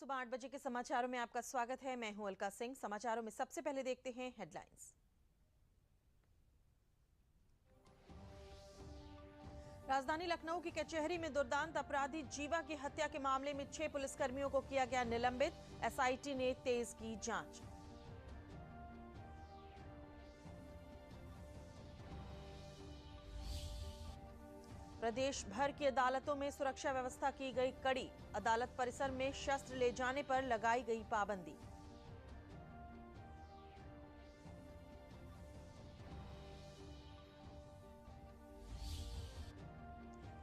सुबह 8 बजे के समाचारों में आपका स्वागत है। मैं हूं अलका सिंह। समाचारों में सबसे पहले देखते हैं हेडलाइंस। राजधानी लखनऊ की कचहरी में दुर्दांत अपराधी जीवा की हत्या के मामले में 6 पुलिसकर्मियों को किया गया निलंबित। एसआईटी ने तेज की जांच। प्रदेश भर की अदालतों में सुरक्षा व्यवस्था की गई कड़ी। अदालत परिसर में शस्त्र ले जाने पर लगाई गई पाबंदी।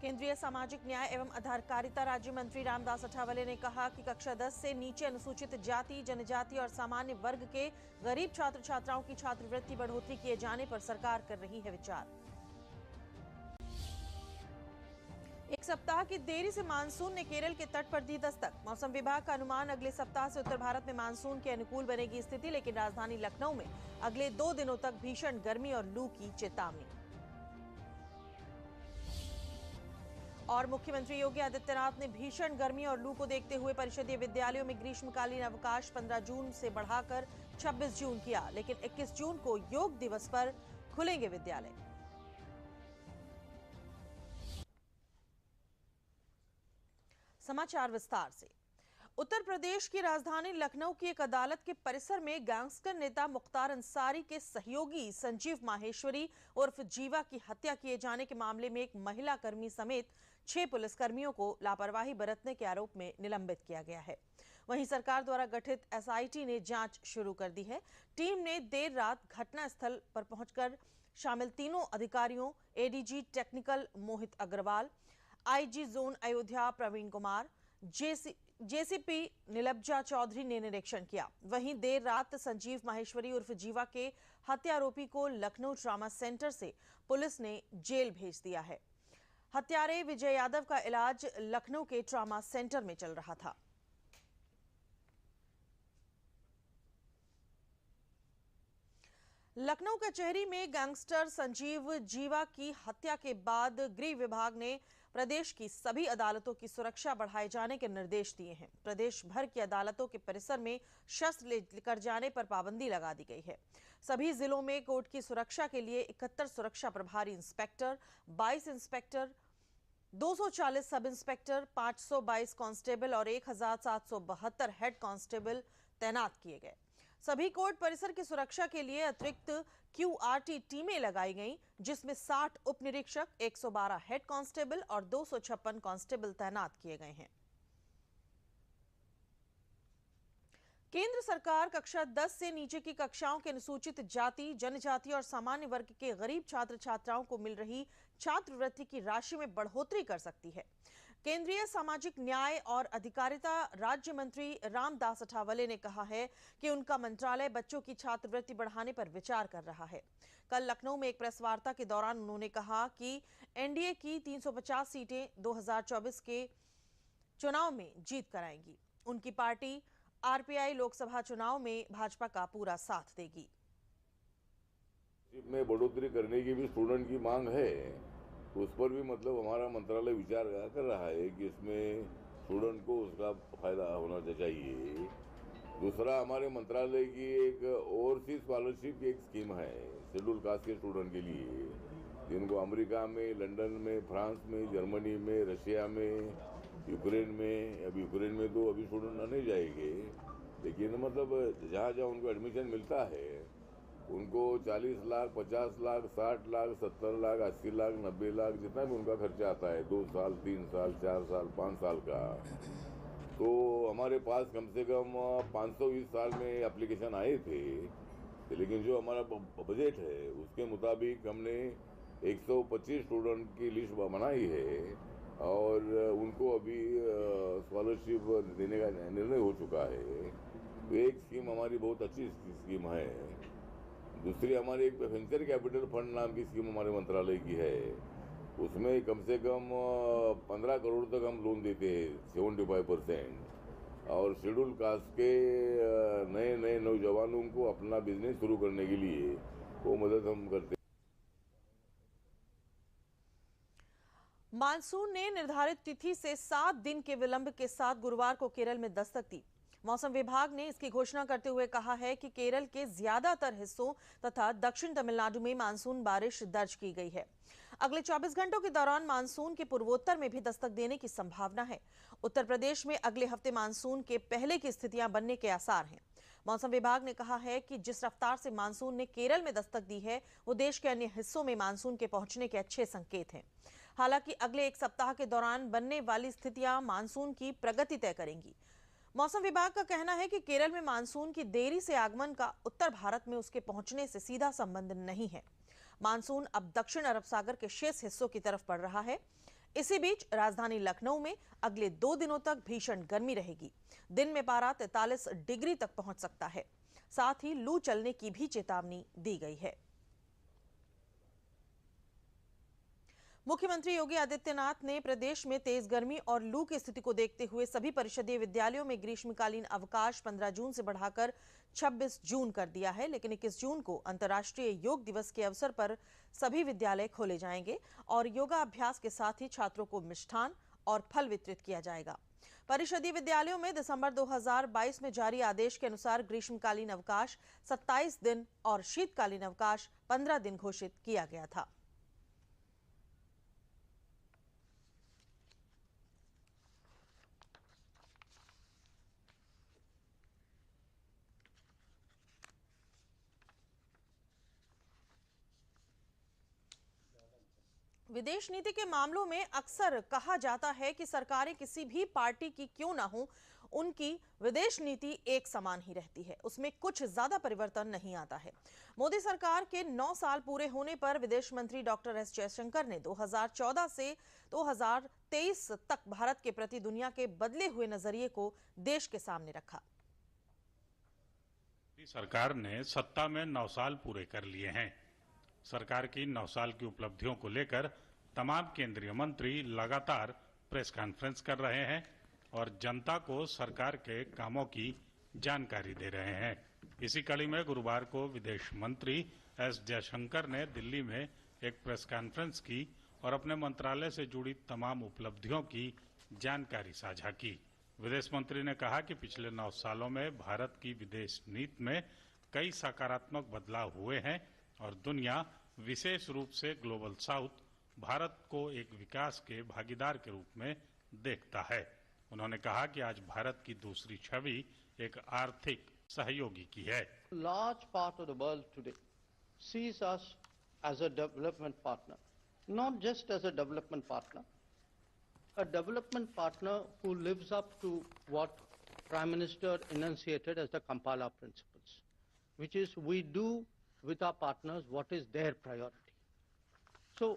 केंद्रीय सामाजिक न्याय एवं आधारकारिता राज्य मंत्री रामदास अठावले ने कहा कि कक्षा 10 से नीचे अनुसूचित जाति, जनजाति और सामान्य वर्ग के गरीब छात्र छात्राओं की छात्रवृत्ति बढ़ोतरी किए जाने पर सरकार कर रही है विचार। एक सप्ताह की देरी से मानसून ने केरल के तट पर दी दस्तक। मौसम विभाग का अनुमान अगले सप्ताह से उत्तर भारत में मानसून के अनुकूल बनेगी स्थिति, लेकिन राजधानी लखनऊ में अगले 2 दिनों तक भीषण गर्मी और लू की चेतावनी। और मुख्यमंत्री योगी आदित्यनाथ ने भीषण गर्मी और लू को देखते हुए परिषदीय विद्यालयों में ग्रीष्मकालीन अवकाश 15 जून से बढ़ाकर 26 जून किया, लेकिन 21 जून को योग दिवस पर खुलेंगे विद्यालय। समाचार विस्तार से। उत्तर प्रदेश की राजधानी लखनऊ की एक अदालत के परिसर में गैंगस्टर नेता मुख्तार अंसारी के सहयोगी संजीव माहेश्वरी उर्फ जीवा की हत्या किए जाने के मामले में एक महिला कर्मी समेत 6 पुलिसकर्मियों को लापरवाही बरतने के आरोप में निलंबित किया गया है। वहीं सरकार द्वारा गठित एसआईटी ने जांच शुरू कर दी है। टीम ने देर रात घटनास्थल पर पहुंचकर शामिल तीनों अधिकारियों ADG technical Mohit Agarwal, IG zone Ayodhya Praveen Kumar, JCP Neelabja Chaudhary ने निरीक्षण किया। वहीं देर रात संजीव माहेश्वरी उर्फ जीवा के हत्यारोपी को लखनऊ ट्रामा सेंटर से पुलिस ने जेल भेज दिया है। हत्यारे विजय यादव का इलाज लखनऊ के ट्रामा सेंटर में चल रहा था। लखनऊ कचहरी में गैंगस्टर संजीव जीवा की हत्या के बाद गृह विभाग ने प्रदेश की सभी अदालतों की सुरक्षा बढ़ाए जाने के निर्देश दिए हैं। प्रदेश भर की अदालतों के परिसर में शस्त्र लेकर जाने पर पाबंदी लगा दी गई है। सभी जिलों में कोर्ट की सुरक्षा के लिए 71 सुरक्षा प्रभारी inspector, 22 inspector, 240 sub inspector, 522 constable और 1772 हेड कांस्टेबल तैनात किए गए। सभी कोर्ट परिसर की सुरक्षा के लिए अतिरिक्त क्यूआरटी टीमें लगाई गईं, जिसमें 60 उप निरीक्षक, 112 हेड कांस्टेबल और 256 कांस्टेबल तैनात किए गए हैं। केंद्र सरकार कक्षा 10 से नीचे की कक्षाओं के अनुसूचित जाति, जनजाति और सामान्य वर्ग के गरीब छात्र छात्राओं को मिल रही छात्रवृत्ति की राशि में बढ़ोतरी कर सकती है। केंद्रीय सामाजिक न्याय और अधिकारिता राज्य मंत्री रामदास अठावले ने कहा है कि उनका मंत्रालय बच्चों की छात्रवृत्ति बढ़ाने पर विचार कर रहा है। कल लखनऊ में एक प्रेस वार्ता के दौरान उन्होंने कहा कि एनडीए की 350 सीटें 2024 के चुनाव में जीत कर आएंगी। उनकी पार्टी आरपीआई लोकसभा चुनाव में भाजपा का पूरा साथ देगी। में बढ़ोतरी करने की भी स्टूडेंट की मांग है, उस पर भी मतलब हमारा मंत्रालय विचार कर रहा है कि इसमें स्टूडेंट को उसका फायदा होना चाहिए। दूसरा, हमारे मंत्रालय की एक ओवरसीज स्कॉलरशिप की एक स्कीम है शेड्यूल कास्ट के स्टूडेंट के लिए, जिनको अमेरिका में, लंदन में, फ्रांस में, जर्मनी में, रशिया में, यूक्रेन में, यूक्रेन में तो अभी स्टूडेंट नहीं जाएंगे, लेकिन मतलब जहाँ जहाँ उनको एडमिशन मिलता है उनको 40 लाख, 50 लाख, 60 लाख, 70 लाख, 80 लाख, 90 लाख, जितना भी उनका खर्चा आता है, 2 साल, 3 साल, 4 साल, 5 साल का, तो हमारे पास कम से कम 520 साल में एप्लीकेशन आए थे, लेकिन जो हमारा बजट है उसके मुताबिक हमने 125 स्टूडेंट की लिस्ट बनाई है और उनको अभी स्कॉलरशिप देने का निर्णय हो चुका है। तो एक स्कीम हमारी बहुत अच्छी स्कीम है। दूसरी हमारी एक वेंचर कैपिटल फंड नाम की स्कीम हमारे मंत्रालय की है, उसमें कम से कम 15 करोड़ तक हम लोन देते हैं 75%, और शेड्यूल कास्ट के नए नौजवानों को अपना बिजनेस शुरू करने के लिए वो मदद हम करते हैं। मानसून ने निर्धारित तिथि से 7 दिन के विलंब के साथ गुरुवार को केरल में दस्तक दी। मौसम विभाग ने इसकी घोषणा करते हुए कहा है कि केरल के ज्यादातर हिस्सों तथा दक्षिण तमिलनाडु में मानसून बारिश दर्ज की गई है। अगले 24 घंटों के दौरान मानसून के पूर्वोत्तर में भी दस्तक देने की संभावना है। उत्तर प्रदेश में अगले हफ्ते मानसून के पहले की स्थितियां बनने के आसार हैं। मौसम विभाग ने कहा है कि जिस रफ्तार से मानसून ने केरल में दस्तक दी है, वो देश के अन्य हिस्सों में मानसून के पहुंचने के अच्छे संकेत हैं। हालांकि अगले एक सप्ताह के दौरान बनने वाली स्थितियां मानसून की प्रगति तय करेंगी। मौसम विभाग का कहना है कि केरल में मानसून की देरी से आगमन का उत्तर भारत में उसके पहुंचने से सीधा संबंध नहीं है। मानसून अब दक्षिण अरब सागर के शेष हिस्सों की तरफ बढ़ रहा है। इसी बीच राजधानी लखनऊ में अगले 2 दिनों तक भीषण गर्मी रहेगी। दिन में पारा 43 डिग्री तक पहुंच सकता है। साथ ही लू चलने की भी चेतावनी दी गई है। मुख्यमंत्री योगी आदित्यनाथ ने प्रदेश में तेज गर्मी और लू की स्थिति को देखते हुए सभी परिषदीय विद्यालयों में ग्रीष्मकालीन अवकाश 15 जून से बढ़ाकर 26 जून कर दिया है। लेकिन 21 जून को अंतर्राष्ट्रीय योग दिवस के अवसर पर सभी विद्यालय खोले जाएंगे और योगाभ्यास के साथ ही छात्रों को मिष्ठान और फल वितरित किया जाएगा। परिषदीय विद्यालयों में दिसंबर 2022 में जारी आदेश के अनुसार ग्रीष्मकालीन अवकाश 27 दिन और शीतकालीन अवकाश 15 दिन घोषित किया गया था। विदेश नीति के मामलों में अक्सर कहा जाता है कि सरकारें किसी भी पार्टी की क्यों ना हो, उनकी विदेश नीति एक समान ही रहती है, उसमें कुछ ज्यादा परिवर्तन नहीं आता है। मोदी सरकार के 9 साल पूरे होने पर विदेश मंत्री डॉक्टर एस जयशंकर ने 2014 से 2023 तक भारत के प्रति दुनिया के बदले हुए नजरिए को देश के सामने रखा। सरकार ने सत्ता में 9 साल पूरे कर लिए हैं। सरकार की 9 साल की उपलब्धियों को लेकर तमाम केंद्रीय मंत्री लगातार प्रेस कॉन्फ्रेंस कर रहे हैं और जनता को सरकार के कामों की जानकारी दे रहे हैं। इसी कड़ी में गुरुवार को विदेश मंत्री एस जयशंकर ने दिल्ली में एक प्रेस कॉन्फ्रेंस की और अपने मंत्रालय से जुड़ी तमाम उपलब्धियों की जानकारी साझा की। विदेश मंत्री ने कहा कि पिछले 9 सालों में भारत की विदेश नीति में कई सकारात्मक बदलाव हुए हैं और दुनिया विशेष रूप से ग्लोबल साउथ भारत को एक विकास के भागीदार के रूप में देखता है। उन्होंने कहा कि आज भारत की दूसरी छवि एक आर्थिक सहयोगी की है। Large part of the world today sees us as a development partner, not just as a development partner who lives up to what Prime Minister enunciated as the Kampala principles, which is we do with our partners what is their priority. So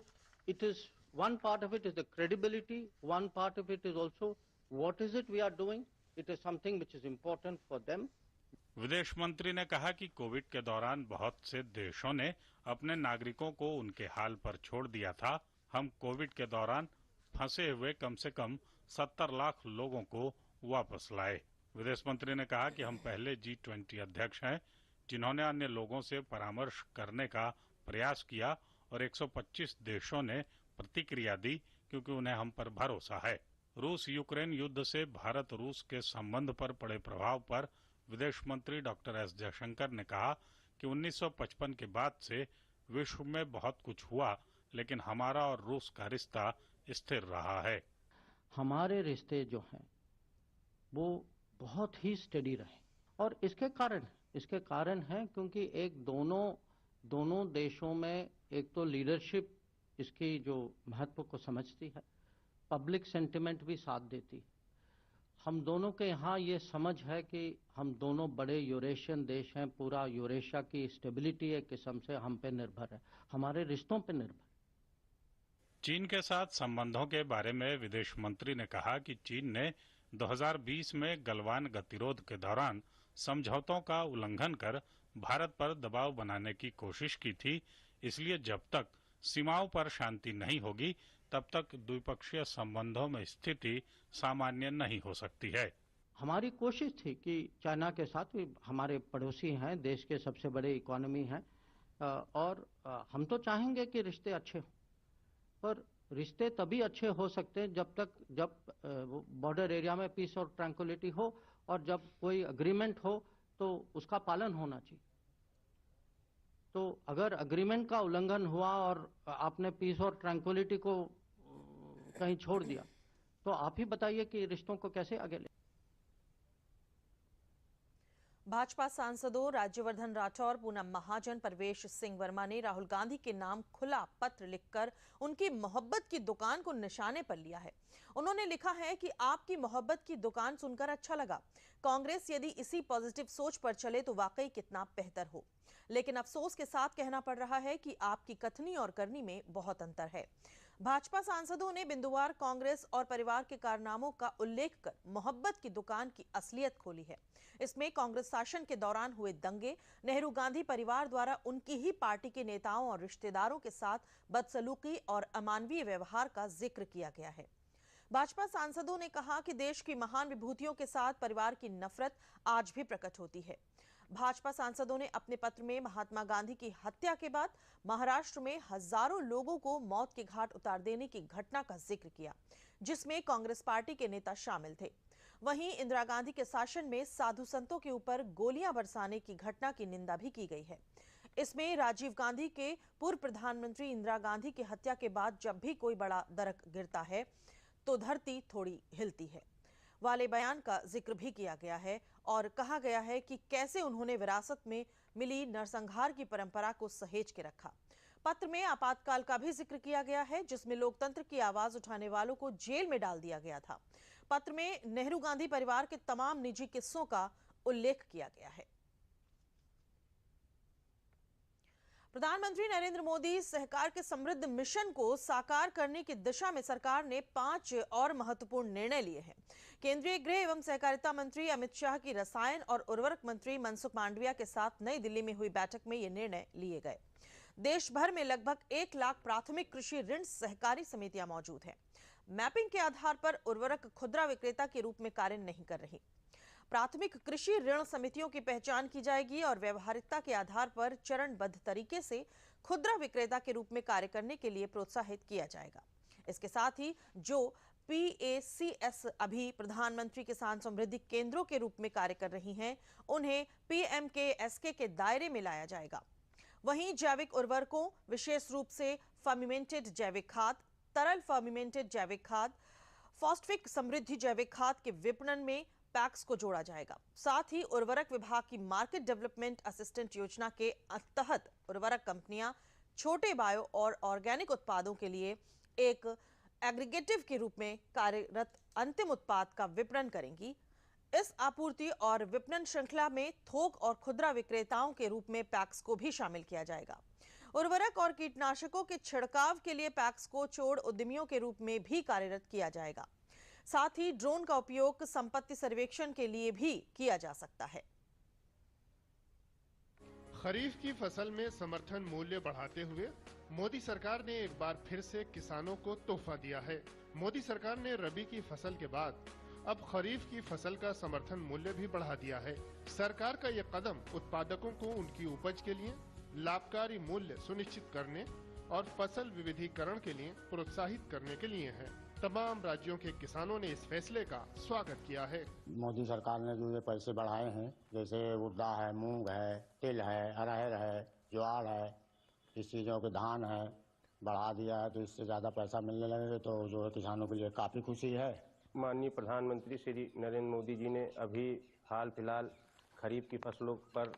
it is, one part of it is the credibility, one part of it is also what is it we are doing. It is something which is important for them. विदेश मंत्री ने कहा कि Covid के दौरान बहुत से देशों ने अपने नागरिकों को उनके हाल पर छोड़ दिया था। हम कोविड के दौरान फंसे हुए कम से कम 70 लाख लोगों को वापस लाए। विदेश मंत्री ने कहा कि हम पहले G20 अध्यक्ष हैं जिन्होंने अन्य लोगों से परामर्श करने का प्रयास किया और 125 देशों ने प्रतिक्रिया दी क्योंकि उन्हें हम पर भरोसा है। रूस यूक्रेन युद्ध से भारत रूस के संबंध पर पड़े प्रभाव पर विदेश मंत्री डॉक्टर एस जयशंकर ने कहा कि 1955 के बाद से विश्व में बहुत कुछ हुआ, लेकिन हमारा और रूस का रिश्ता स्थिर रहा है। हमारे रिश्ते जो हैं वो बहुत ही स्टेडी रहे और इसके कारण है क्योंकि एक दोनों देशों में एक तो लीडरशिप इसकी जो महत्व को समझती है, पब्लिक सेंटिमेंट भी साथ देती है। हम दोनों के यहाँ ये समझ है कि हम दोनों बड़े यूरेशियन देश हैं, पूरा यूरेशिया की स्टेबिलिटी एक किस्म से हम पे निर्भर है, हमारे रिश्तों पे निर्भर है। चीन के साथ संबंधों के बारे में विदेश मंत्री ने कहा कि चीन ने 2020 में गलवान गतिरोध के दौरान समझौतों का उल्लंघन कर भारत पर दबाव बनाने की कोशिश की थी। इसलिए जब तक सीमाओं पर शांति नहीं होगी तब तक द्विपक्षीय संबंधों में स्थिति सामान्य नहीं हो सकती है। हमारी कोशिश थी कि चाइना के साथ भी, हमारे पड़ोसी हैं, देश के सबसे बड़े इकोनॉमी हैं और हम तो चाहेंगे कि रिश्ते अच्छे हों, पर रिश्ते तभी अच्छे हो सकते हैं जब बॉर्डर एरिया में पीस और ट्रैंक्विलिटी हो, और जब कोई अग्रीमेंट हो तो उसका पालन होना चाहिए। तो अगर अग्रीमेंट का उल्लंघन हुआ और आपने पीस और ट्रैंक्विलिटी को कहीं छोड़ दिया, तो आप ही बताइए कि रिश्तों को कैसे आगे ले। भाजपा सांसदों राज्यवर्धन राठौर, पूनम महाजन, परवेश सिंह वर्मा ने राहुल गांधी के नाम खुला पत्र लिखकर उनकी मोहब्बत की दुकान को निशाने पर लिया है। उन्होंने लिखा है कि आपकी मोहब्बत की दुकान सुनकर अच्छा लगा। कांग्रेस यदि इसी पॉजिटिव सोच पर चले तो वाकई कितना बेहतर हो। लेकिन अफसोस के साथ कहना पड़ रहा है कि आपकी कथनी और करनी में बहुत अंतर है। भाजपा सांसदों ने बिंदुवार कांग्रेस और परिवार के कारनामों का उल्लेख कर मोहब्बत की दुकान की असलियत खोली है। इसमें कांग्रेस शासन के दौरान हुए दंगे, नेहरू गांधी परिवार द्वारा उनकी ही पार्टी के नेताओं और रिश्तेदारों के साथ बदसलूकी और अमानवीय व्यवहार का जिक्र किया गया है। भाजपा सांसदों ने कहा कि देश की महान विभूतियों के साथ परिवार की नफरत आज भी प्रकट होती है। भाजपा सांसदों ने अपने पत्र में महात्मा गांधी की हत्या के बाद महाराष्ट्र में हजारों लोगों को मौत के घाट उतार देने की घटना का जिक्र किया, जिसमें कांग्रेस पार्टी के नेता शामिल थे। वहीं इंदिरा गांधी के शासन में साधु संतों के ऊपर गोलियां बरसाने की घटना की निंदा भी की गई है। इसमें राजीव गांधी के पूर्व प्रधानमंत्री इंदिरा गांधी की हत्या के बाद जब भी कोई बड़ा दरक गिरता है तो धरती थोड़ी हिलती है वाले बयान का जिक्र भी किया गया है और कहा गया है कि कैसे उन्होंने विरासत में मिली नरसंहार की परंपरा को सहेज के रखा। पत्र में आपातकाल का भी जिक्र किया गया है, जिसमें लोकतंत्र की आवाज उठाने वालों को जेल में डाल दिया गया था। पत्र में नेहरू गांधी परिवार के तमाम निजी किस्सों का उल्लेख किया गया है। प्रधानमंत्री नरेंद्र मोदी सहकार के समृद्ध मिशन को साकार करने की दिशा में सरकार ने 5 और महत्वपूर्ण निर्णय लिए हैं। केंद्रीय गृह एवं सहकारिता मंत्री अमित शाह की रसायन और उर्वरक मंत्री मनसुख मांडविया के साथ नई दिल्ली में हुई बैठक में ये निर्णय लिए गए। देश भर में लगभग 1 लाख प्राथमिक कृषि ऋण सहकारी समितियां मौजूद हैं। मैपिंग के आधार पर उर्वरक खुदरा विक्रेता के रूप में कार्य नहीं कर रही। प्राथमिक कृषि ऋण समितियों की पहचान की जाएगी और व्यवहारिकता के आधार पर चरणबद्ध तरीके से खुदरा विक्रेता के रूप में कार्य करने के लिए प्रोत्साहित किया जाएगा। इसके साथ ही जो PACS अभी प्रधानमंत्री किसान समृद्धि केंद्रों के रूप में कार्य कर रही हैं, उन्हें PMKSK के दायरे में लाया जाएगा। वहीं जैविक उर्वरकों, विशेष रूप से फर्मिमेंटेड जैविक खाद, तरल फर्मिमेंटेड जैविक खाद, फॉस्फेट समृद्धि जैविक खाद के विपणन में पैक्स को जोड़ा जाएगा। साथ ही उर्वरक विभाग की मार्केट डेवलपमेंट असिस्टेंट योजना के तहत उर्वरक कंपनियां छोटे बायो और ऑर्गेनिक उत्पादों के लिए एक एग्रीगेटिव के रूप में कार्यरत अंतिम उत्पाद का विपणन करेंगी। इस आपूर्ति और विपणन श्रृंखला में थोक और खुदरा विक्रेताओं के रूप में पैक्स को भी शामिल किया जाएगा। उर्वरक और कीटनाशकों के छिड़काव के लिए पैक्स को छोड़ उद्यमियों के रूप में भी कार्यरत किया जाएगा। साथ ही ड्रोन का उपयोग संपत्ति सर्वेक्षण के लिए भी किया जा सकता है। खरीफ की फसल में समर्थन मूल्य बढ़ाते हुए मोदी सरकार ने एक बार फिर से किसानों को तोहफा दिया है। मोदी सरकार ने रबी की फसल के बाद अब खरीफ की फसल का समर्थन मूल्य भी बढ़ा दिया है। सरकार का यह कदम उत्पादकों को उनकी उपज के लिए लाभकारी मूल्य सुनिश्चित करने और फसल विविधीकरण के लिए प्रोत्साहित करने के लिए है। तमाम राज्यों के किसानों ने इस फैसले का स्वागत किया है। मोदी सरकार ने जो ये पैसे बढ़ाए हैं, जैसे उड़दा है, मूंग है, तिल है, अरहर है, ज्वार है, इस चीज़ों के धान है, बढ़ा दिया है, तो इससे ज़्यादा पैसा मिलने लगेगा तो जो है किसानों के लिए काफ़ी खुशी है। माननीय प्रधानमंत्री श्री नरेंद्र मोदी जी ने अभी हाल फिलहाल खरीफ की फसलों पर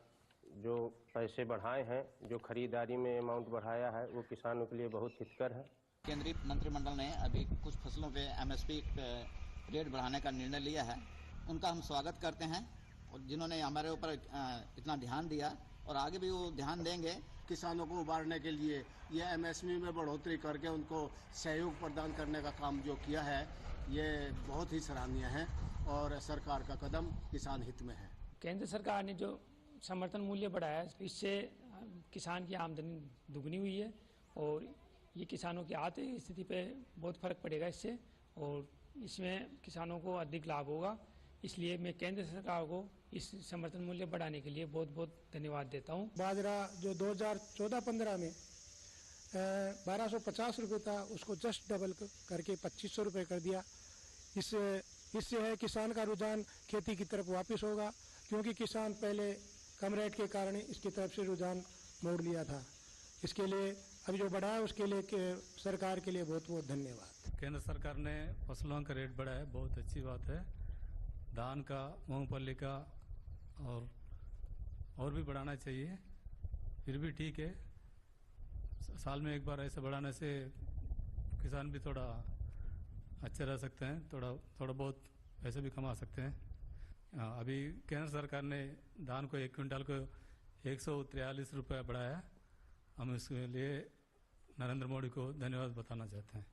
जो पैसे बढ़ाए हैं, जो खरीदारी में अमाउंट बढ़ाया है, वो किसानों के लिए बहुत हितकर है। केंद्रीय मंत्रिमंडल ने अभी कुछ फसलों पे MSP रेट बढ़ाने का निर्णय लिया है, उनका हम स्वागत करते हैं और जिन्होंने हमारे ऊपर इतना ध्यान दिया और आगे भी वो ध्यान देंगे। किसानों को उबारने के लिए ये MSP में बढ़ोतरी करके उनको सहयोग प्रदान करने का काम जो किया है, ये बहुत ही सराहनीय है और सरकार का कदम किसान हित में है। केंद्र सरकार ने जो समर्थन मूल्य बढ़ाया है, इससे किसान की आमदनी दुगनी हुई है और ये किसानों की आर्थिक स्थिति पे बहुत फर्क पड़ेगा इससे और इसमें किसानों को अधिक लाभ होगा। इसलिए मैं केंद्र सरकार को इस समर्थन मूल्य बढ़ाने के लिए बहुत बहुत धन्यवाद देता हूँ। बाजरा जो 2014-15 में 1250 रुपये था, उसको जस्ट डबल करके 2500 रुपये कर दिया। इससे है किसान का रुझान खेती की तरफ वापस होगा, क्योंकि किसान पहले कम रेट के कारण इसकी तरफ से रुझान मोड़ लिया था। इसके लिए अभी जो बढ़ा है उसके लिए सरकार के लिए बहुत बहुत धन्यवाद। केंद्र सरकार ने फसलों का रेट बढ़ाया है, बहुत अच्छी बात है। धान का, मूंगफली का और भी बढ़ाना चाहिए, फिर भी ठीक है। साल में एक बार ऐसे बढ़ाने से किसान भी थोड़ा अच्छे रह सकते हैं, थोड़ा बहुत पैसे भी कमा सकते हैं। अभी केंद्र सरकार ने धान को 1 क्विंटल को 143 रुपये बढ़ाया। हम इसके लिए नरेंद्र मोदी को धन्यवाद बताना चाहते हैं।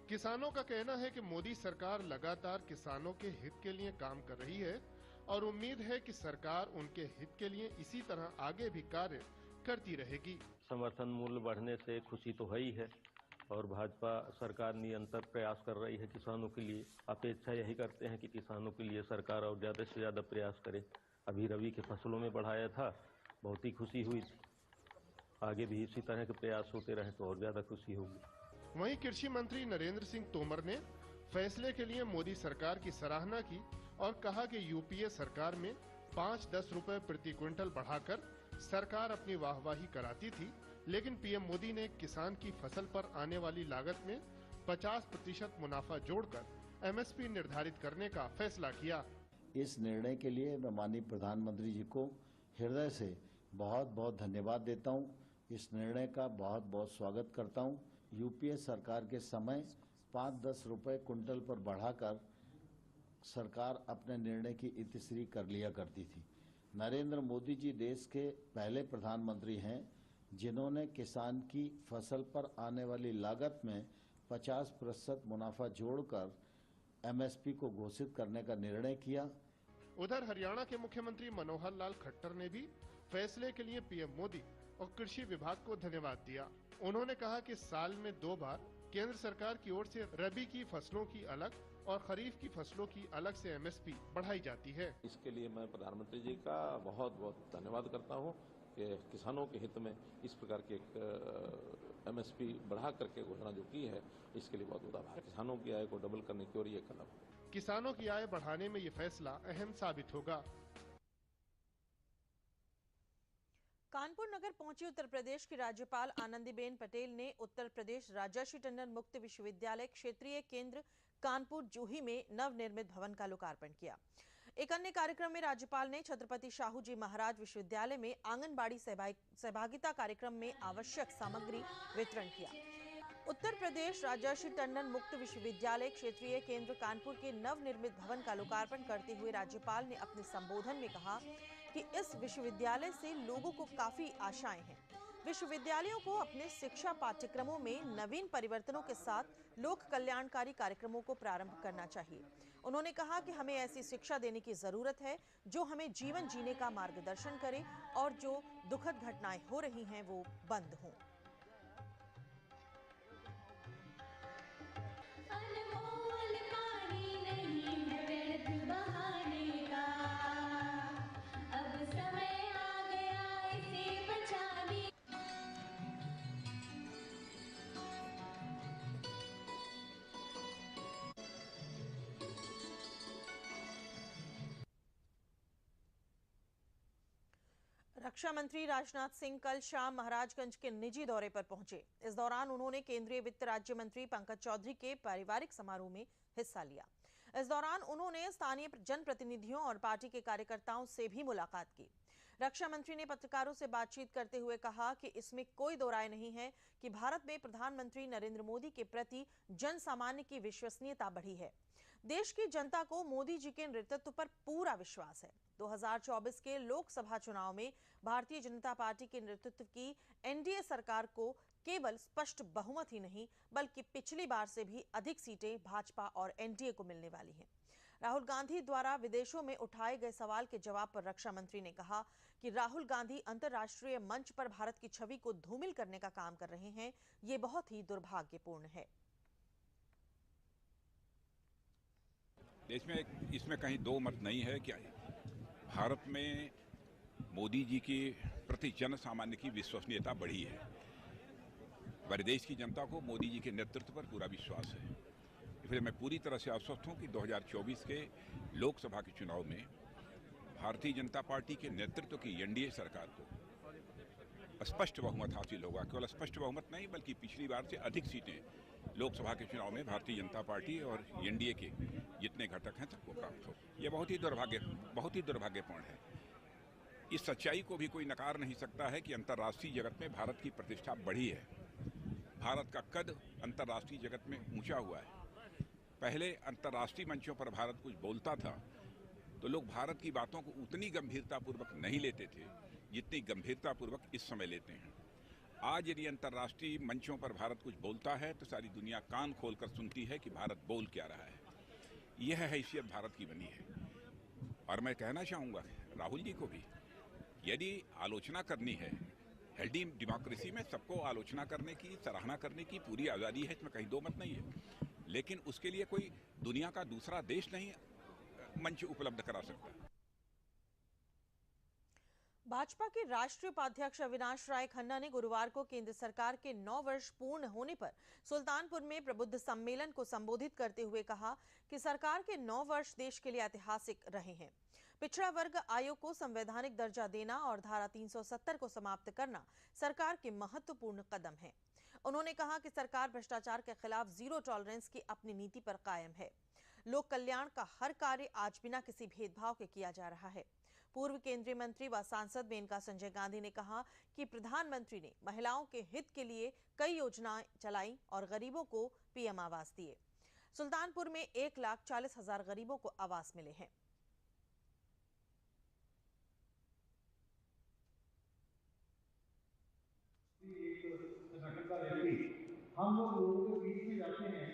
किसानों का कहना है कि मोदी सरकार लगातार किसानों के हित के लिए काम कर रही है और उम्मीद है कि सरकार उनके हित के लिए इसी तरह आगे भी कार्य करती रहेगी। समर्थन मूल्य बढ़ने से खुशी तो है ही है और भाजपा सरकार निरंतर प्रयास कर रही है किसानों के लिए। अपेक्षा यही करते हैं कि किसानों के लिए सरकार और ज़्यादा से ज़्यादा प्रयास करे। अभी रबी के फसलों में बढ़ाया था, बहुत ही खुशी हुई। आगे भी इसी तरह के प्रयास होते रहे तो और ज़्यादा खुशी होगी। वहीं कृषि मंत्री नरेंद्र सिंह तोमर ने फैसले के लिए मोदी सरकार की सराहना की और कहा कि यूपीए सरकार में 5-10 रुपए प्रति क्विंटल बढ़ाकर सरकार अपनी वाहवाही कराती थी, लेकिन पीएम मोदी ने किसान की फसल पर आने वाली लागत में 50% मुनाफा जोड़कर एमएसपी निर्धारित करने का फैसला किया। इस निर्णय के लिए मैं माननीय प्रधानमंत्री जी को हृदय से बहुत बहुत धन्यवाद देता हूं। इस निर्णय का बहुत बहुत स्वागत करता हूं। यूपीए सरकार के समय 5-10 रुपए क्विंटल पर बढ़ाकर सरकार अपने निर्णय की इतिश्री कर लिया करती थी। नरेंद्र मोदी जी देश के पहले प्रधानमंत्री हैं जिन्होंने किसान की फसल पर आने वाली लागत में 50% मुनाफा जोड़कर एमएसपी को घोषित करने का निर्णय किया। उधर हरियाणा के मुख्यमंत्री मनोहर लाल खट्टर ने भी फैसले के लिए पीएम मोदी और कृषि विभाग को धन्यवाद दिया। उन्होंने कहा कि साल में 2 बार केंद्र सरकार की ओर से रबी की फसलों की अलग और खरीफ की फसलों की अलग से एमएसपी बढ़ाई जाती है। इसके लिए मैं प्रधानमंत्री जी का बहुत बहुत धन्यवाद करता हूं कि किसानों के हित में इस प्रकार की एक एमएसपी बढ़ा करके घोषणा जो की है, इसके लिए बहुत बहुत आभार। किसानों की आय को डबल करने की ओर ये कदम। किसानों की आय बढ़ाने में ये फैसला अहम साबित होगा। कानपुर नगर पहुंची उत्तर प्रदेश की राज्यपाल आनंदीबेन पटेल ने उत्तर प्रदेश राजर्षि टंडन मुक्त विश्वविद्यालय क्षेत्रीय केंद्र कानपुर जूही में नवनिर्मित भवन का लोकार्पण किया। एक अन्य कार्यक्रम में राज्यपाल ने छत्रपति शाहू जी महाराज विश्वविद्यालय में आंगनबाड़ी सहभागिता कार्यक्रम में आवश्यक सामग्री वितरण किया। उत्तर प्रदेश राजर्षि टंडन मुक्त विश्वविद्यालय क्षेत्रीय केंद्र कानपुर के नवनिर्मित भवन का लोकार्पण करते हुए राज्यपाल ने अपने संबोधन में कहा कि इस विश्वविद्यालय से लोगों को काफी आशाएं हैं। विश्वविद्यालयों को अपने शिक्षा पाठ्यक्रमों में नवीन परिवर्तनों के साथ लोक कल्याणकारी कार्यक्रमों को प्रारंभ करना चाहिए। उन्होंने कहा कि हमें ऐसी शिक्षा देने की जरूरत है जो हमें जीवन जीने का मार्गदर्शन करे और जो दुखद घटनाएं हो रही हैं वो बंद हों। रक्षा मंत्री राजनाथ सिंह कल शाम महाराजगंज के निजी दौरे पर पहुंचे। इस दौरान उन्होंने केंद्रीय वित्त राज्य मंत्री पंकज चौधरी के पारिवारिक समारोह में हिस्सा लिया। इस दौरान उन्होंने स्थानीय जनप्रतिनिधियों और पार्टी के कार्यकर्ताओं से भी मुलाकात की। रक्षा मंत्री ने पत्रकारों से बातचीत करते हुए कहा कि इसमें कोई दो राय नहीं है कि भारत में प्रधानमंत्री नरेंद्र मोदी के प्रति जन सामान्य की विश्वसनीयता बढ़ी है। देश की जनता को मोदी जी के नेतृत्व पर पूरा विश्वास है। 2024 के लोकसभा चुनाव में भारतीय जनता पार्टी के नेतृत्व की एनडीए सरकार को केवल स्पष्ट बहुमत ही नहीं बल्कि पिछली बार से भी अधिक सीटें भाजपा और एनडीए को मिलने वाली हैं। राहुल गांधी द्वारा विदेशों में उठाए गए सवाल के जवाब पर रक्षा मंत्री ने कहा कि राहुल गांधी अंतर्राष्ट्रीय मंच पर भारत की छवि को धूमिल करने का काम कर रहे हैं। ये बहुत ही दुर्भाग्यपूर्ण है। देश में इसमें कहीं दो मत नहीं है कि भारत में मोदी जी के प्रति जन सामान्य की विश्वसनीयता बढ़ी है। हमारे देश की जनता को मोदी जी के नेतृत्व पर पूरा विश्वास है। इसलिए मैं पूरी तरह से आश्वस्त हूं कि 2024 के लोकसभा के चुनाव में भारतीय जनता पार्टी के नेतृत्व की एनडीए सरकार को स्पष्ट बहुमत हासिल होगा। केवल स्पष्ट बहुमत नहीं, बल्कि पिछली बार से अधिक सीटें लोकसभा के चुनाव में भारतीय जनता पार्टी और एनडीए के जितने घटक हैं सबको प्राप्त हो। ये बहुत ही दुर्भाग्यपूर्ण है। इस सच्चाई को भी कोई नकार नहीं सकता है कि अंतर्राष्ट्रीय जगत में भारत की प्रतिष्ठा बढ़ी है। भारत का कद अंतर्राष्ट्रीय जगत में ऊंचा हुआ है। पहले अंतर्राष्ट्रीय मंचों पर भारत कुछ बोलता था तो लोग भारत की बातों को उतनी गंभीरतापूर्वक नहीं लेते थे जितनी गंभीरतापूर्वक इस समय लेते हैं। आज यदि अंतर्राष्ट्रीय मंचों पर भारत कुछ बोलता है तो सारी दुनिया कान खोलकर सुनती है कि भारत बोल क्या रहा है। यह हैसियत भारत की बनी है। और मैं कहना चाहूँगा राहुल जी को भी, यदि आलोचना करनी है, हेल्दी डेमोक्रेसी में सबको आलोचना करने की, सराहना करने की पूरी आज़ादी है, इसमें कहीं दो मत नहीं है। लेकिन उसके लिए कोई दुनिया का दूसरा देश नहीं मंच उपलब्ध करा सकता। भाजपा के राष्ट्रीय उपाध्यक्ष अविनाश राय खन्ना ने गुरुवार को केंद्र सरकार के 9 वर्ष पूर्ण होने पर सुल्तानपुर में प्रबुद्ध सम्मेलन को संबोधित करते हुए कहा कि सरकार के 9 वर्ष देश के लिए ऐतिहासिक रहे हैं। पिछड़ा वर्ग आयोग को संवैधानिक दर्जा देना और धारा 370 को समाप्त करना सरकार के महत्वपूर्ण कदम है। उन्होंने कहा कि सरकार भ्रष्टाचार के खिलाफ जीरो टॉलरेंस की अपनी नीति पर कायम है। लोक कल्याण का हर कार्य आज बिना किसी भेदभाव के किया जा रहा है। पूर्व केंद्रीय मंत्री व सांसद मेनका संजय गांधी ने कहा कि प्रधानमंत्री ने महिलाओं के हित के लिए कई योजनाएं चलाई और गरीबों को पीएम आवास दिए। सुल्तानपुर में 1,40,000 गरीबों को आवास मिले हैं। हम लोगों के बीच में जाते हैं,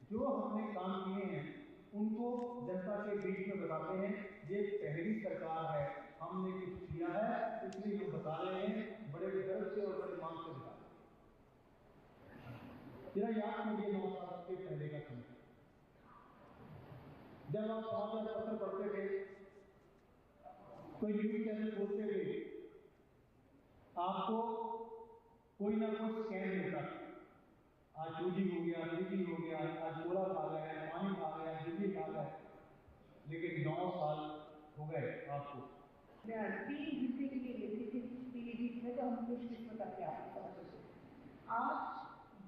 जो हमने काम किए हैं उनको जनता के बीच में बताते हैं। ये पहली सरकार है, हमने कुछ किया है इसलिए हम बता रहे हैं, बड़े गर्व से और बड़े मान से बता रहे हैं। तेरा याद मुझे 9 साल के पहले का समय, जब आप समाचार पत्र पढ़ते थे, कोई न्यूज चैनल बोलते थे, आपको कोई ना कोई स्कैम मिलता था। आज चोरी हो गया, बिजली हो गया, आज कोला खा गया, पानी खा गया, बिजली खा गया, लेकिन 9 साल हो गए आपको। 3 घंटे के लिए लेती थी पीलीभीत में, तो हम खुशकिस्मत थे आपके साथ। आज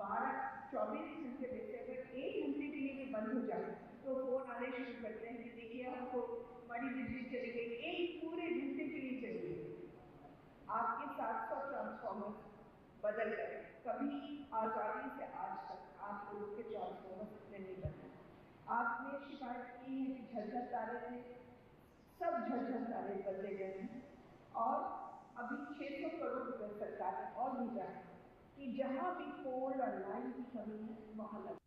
12-24 घंटे लेते, अगर 1 घंटे के लिए भी बंद हो जाए तो फोन आने शुरू करते हैं कि देखिए हमको हमारी बिजली चली गई, 1 पूरे घंटे के लिए चली गई। आपके 700 ट्रांसफॉर्मर बदल गए। कभी आज़ादी से आज तक आप लोगों के ट्रांसफॉर्मर इतने नहीं बदले। आपने शिकायत की है कि झरझर तारे थे, सब झरझर तारे बदले गए हैं और अभी 600 करोड़ रुपए सरकार ने और भेजा है कि जहां भी पोल और लाइन की कमी है वहां लगा।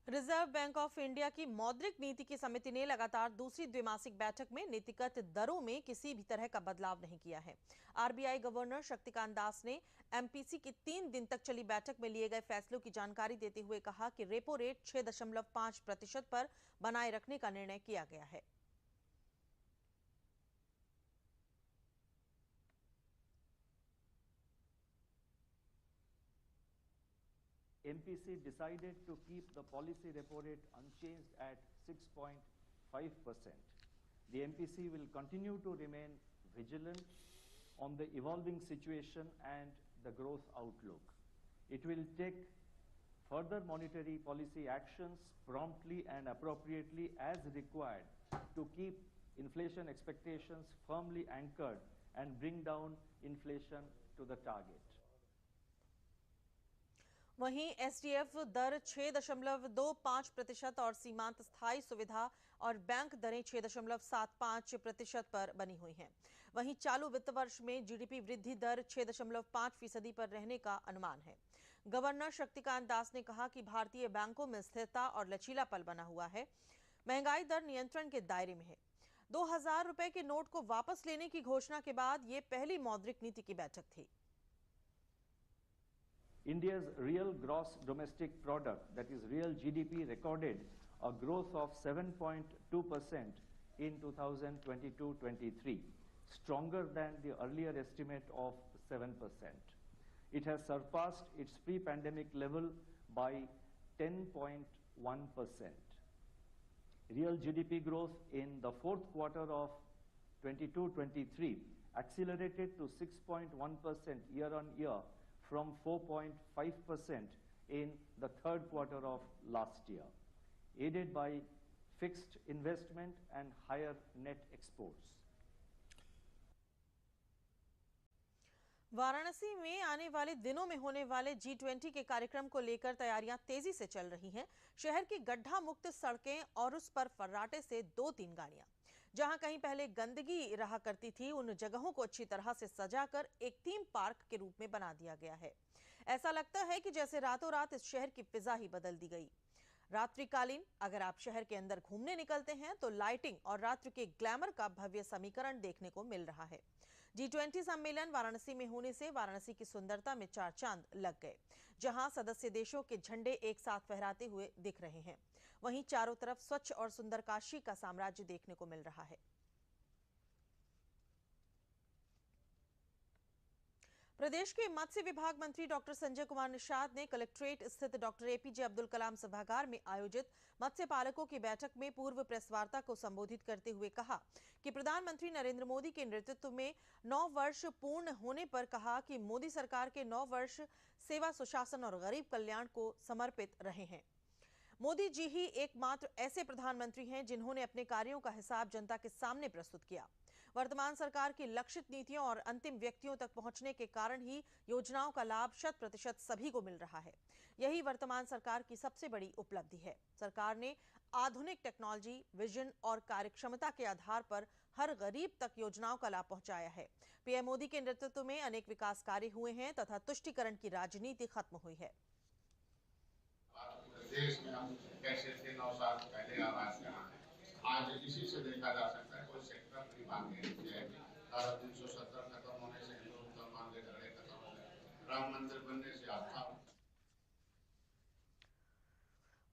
रिजर्व बैंक ऑफ इंडिया की मौद्रिक नीति की समिति ने लगातार दूसरी द्विमासिक बैठक में नीतिगत दरों में किसी भी तरह का बदलाव नहीं किया है। आरबीआई गवर्नर शक्तिकांत दास ने एमपीसी की 3 दिन तक चली बैठक में लिए गए फैसलों की जानकारी देते हुए कहा कि रेपो रेट 6.5% पर बनाए रखने का निर्णय किया गया है। MPC decided to keep the policy repo rate unchanged at 6.5%. The MPC will continue to remain vigilant on the evolving situation and the growth outlook. It will take further monetary policy actions promptly and appropriately as required to keep inflation expectations firmly anchored and bring down inflation to the target. वहीं SDF दर 6.25% और सीमांत स्थायी सुविधा और bank दरें 6.75% पर बनी हुई हैं। वहीं चालू वित्त वर्ष में जीडीपी वृद्धि दर 6.5% पर रहने का अनुमान है। गवर्नर शक्तिकांत दास ने कहा कि भारतीय बैंकों में स्थिरता और लचीलापन बना हुआ है। महंगाई दर नियंत्रण के दायरे में है। 2000 रुपए के नोट को वापस लेने की घोषणा के बाद ये पहली मौद्रिक नीति की बैठक थी। India's real gross domestic product, that is real GDP, recorded a growth of 7.2% in 2022-23, stronger than the earlier estimate of 7%. It has surpassed its pre-pandemic level by 10.1%. Real GDP growth in the fourth quarter of 22-23 accelerated to 6.1% year-on-year from 4.5% in the third quarter of last year, aided by fixed investment and higher net exports. Varanasi में आने वाले दिनों में होने वाले G20 के कार्यक्रम को लेकर तैयारियां तेजी से चल रही हैं। शहर की गड्ढा मुक्त सड़कें और उस पर फर्राटे से 2-3 गाड़ियां, जहां कहीं पहले गंदगी रहा करती थी, उन जगहों को अच्छी तरह से सजाकर एक थीम पार्क के रूप में बना दिया गया है। ऐसा लगता है कि जैसे रातों रात इस शहर की फिजा ही बदल दी गई। रात्रिकालीन अगर आप शहर के अंदर घूमने निकलते हैं तो लाइटिंग और रात्रि के ग्लैमर का भव्य समीकरण देखने को मिल रहा है। G20 सम्मेलन वाराणसी में होने से वाराणसी की सुंदरता में चार चांद लग गए। जहां सदस्य देशों के झंडे एक साथ फहराते हुए दिख रहे हैं, वहीं चारों तरफ स्वच्छ और सुंदर काशी का साम्राज्य देखने को मिल रहा है। प्रदेश के मत्स्य विभाग मंत्री डॉक्टर संजय कुमार निषाद ने कलेक्ट्रेट स्थित डॉक्टर एपीजे अब्दुल कलाम सभागार में आयोजित मत्स्य पालकों की बैठक में पूर्व प्रेस वार्ता को संबोधित करते हुए कहा कि प्रधानमंत्री नरेंद्र मोदी के नेतृत्व में 9 वर्ष पूर्ण होने पर कहा कि मोदी सरकार के 9 वर्ष सेवा, सुशासन और गरीब कल्याण को समर्पित रहे हैं। मोदी जी ही एकमात्र ऐसे प्रधानमंत्री हैं जिन्होंने अपने कार्यों का हिसाब जनता के सामने प्रस्तुत किया। वर्तमान सरकार की लक्षित नीतियों और अंतिम व्यक्तियों तक पहुंचने के कारण ही योजनाओं का लाभ 100% सभी को मिल रहा है। यही वर्तमान सरकार की सबसे बड़ी उपलब्धि है। सरकार ने आधुनिक टेक्नोलॉजी, विजन और कार्यक्षमता के आधार पर हर गरीब तक योजनाओं का लाभ पहुंचाया है। पीएम मोदी के नेतृत्व में अनेक विकास कार्य हुए हैं तथा तुष्टीकरण की राजनीति खत्म हुई है। देश में हम कैसे थे 9 साल पहले और आज कहाँ हैं, आज इसी से देखा जा सकता है। कोई सेक्टर नहीं बाकी है। धारा 370 खत्म होने से हिंदू मुसलमान के झगड़े खत्म हो गए, राम मंदिर बनने से आस्था।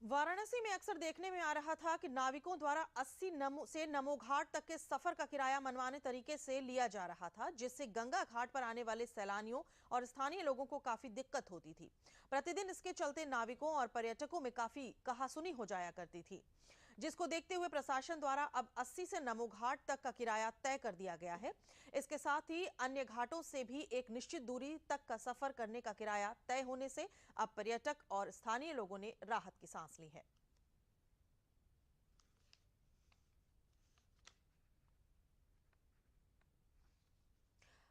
वाराणसी में अक्सर देखने में आ रहा था कि नाविकों द्वारा 80 से नमो घाट तक के सफर का किराया मनमाने तरीके से लिया जा रहा था, जिससे गंगा घाट पर आने वाले सैलानियों और स्थानीय लोगों को काफी दिक्कत होती थी। प्रतिदिन इसके चलते नाविकों और पर्यटकों में काफी कहासुनी हो जाया करती थी, जिसको देखते हुए प्रशासन द्वारा अब 80 से नमो घाट तक का किराया तय कर दिया गया है। इसके साथ ही अन्य घाटों से भी एक निश्चित दूरी तक का सफर करने का किराया तय होने से अब पर्यटक और स्थानीय लोगों ने राहत की सांस ली है।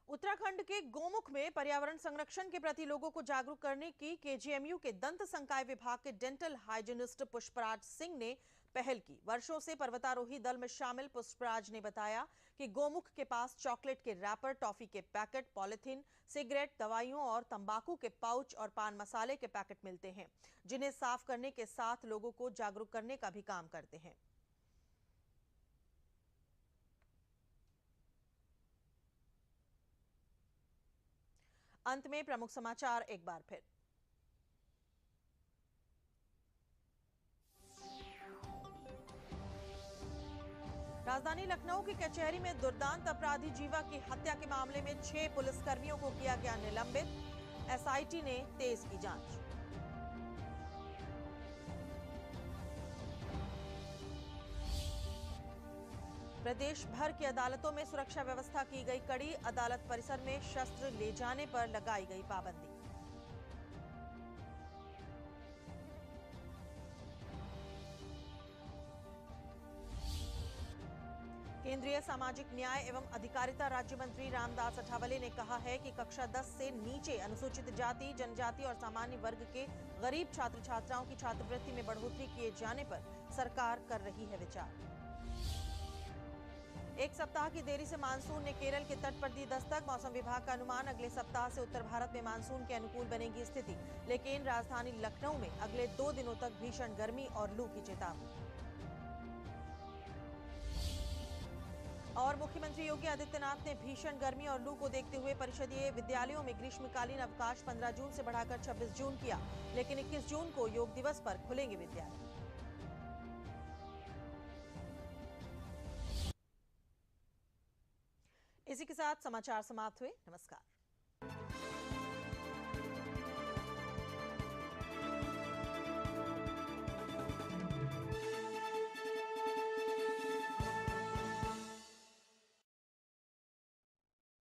उत्तराखंड के गोमुख में पर्यावरण संरक्षण के प्रति लोगों को जागरूक करने की केजीएमयू के दंत संकाय विभाग के डेंटल हाइजीनिस्ट पुष्पराज सिंह ने पहल की। वर्षों से पर्वतारोही दल में शामिल पुष्पराज ने बताया कि गोमुख के पास चॉकलेट के रैपर, टॉफी के पैकेट, पॉलिथीन, सिगरेट, दवाइयों और तंबाकू के पाउच और पान मसाले के पैकेट मिलते हैं, जिन्हें साफ करने के साथ लोगों को जागरूक करने का भी काम करते हैं। अंत में प्रमुख समाचार एक बार फिर। राजधानी लखनऊ की कचहरी में दुर्दांत अपराधी जीवा की हत्या के मामले में 6 पुलिसकर्मियों को किया गया निलंबित। एसआईटी ने तेज की जांच। प्रदेश भर की अदालतों में सुरक्षा व्यवस्था की गई कड़ी। अदालत परिसर में शस्त्र ले जाने पर लगाई गई पाबंदी। केंद्रीय सामाजिक न्याय एवं अधिकारिता राज्य मंत्री रामदास अठावले ने कहा है कि कक्षा 10 से नीचे अनुसूचित जाति, जनजाति और सामान्य वर्ग के गरीब छात्र छात्राओं की छात्रवृत्ति में बढ़ोतरी किए जाने पर सरकार कर रही है विचार। एक सप्ताह की देरी से मानसून ने केरल के तट पर दी दस्तक। मौसम विभाग का अनुमान अगले सप्ताह से उत्तर भारत में मानसून के अनुकूल बनेगी स्थिति, लेकिन राजधानी लखनऊ में अगले 2 दिनों तक भीषण गर्मी और लू की चेतावनी। और मुख्यमंत्री योगी आदित्यनाथ ने भीषण गर्मी और लू को देखते हुए परिषदीय विद्यालयों में ग्रीष्मकालीन अवकाश 15 जून से बढ़ाकर 26 जून किया, लेकिन 21 जून को योग दिवस पर खुलेंगे विद्यालय। इसी के साथ समाचार समाप्त हुए। नमस्कार।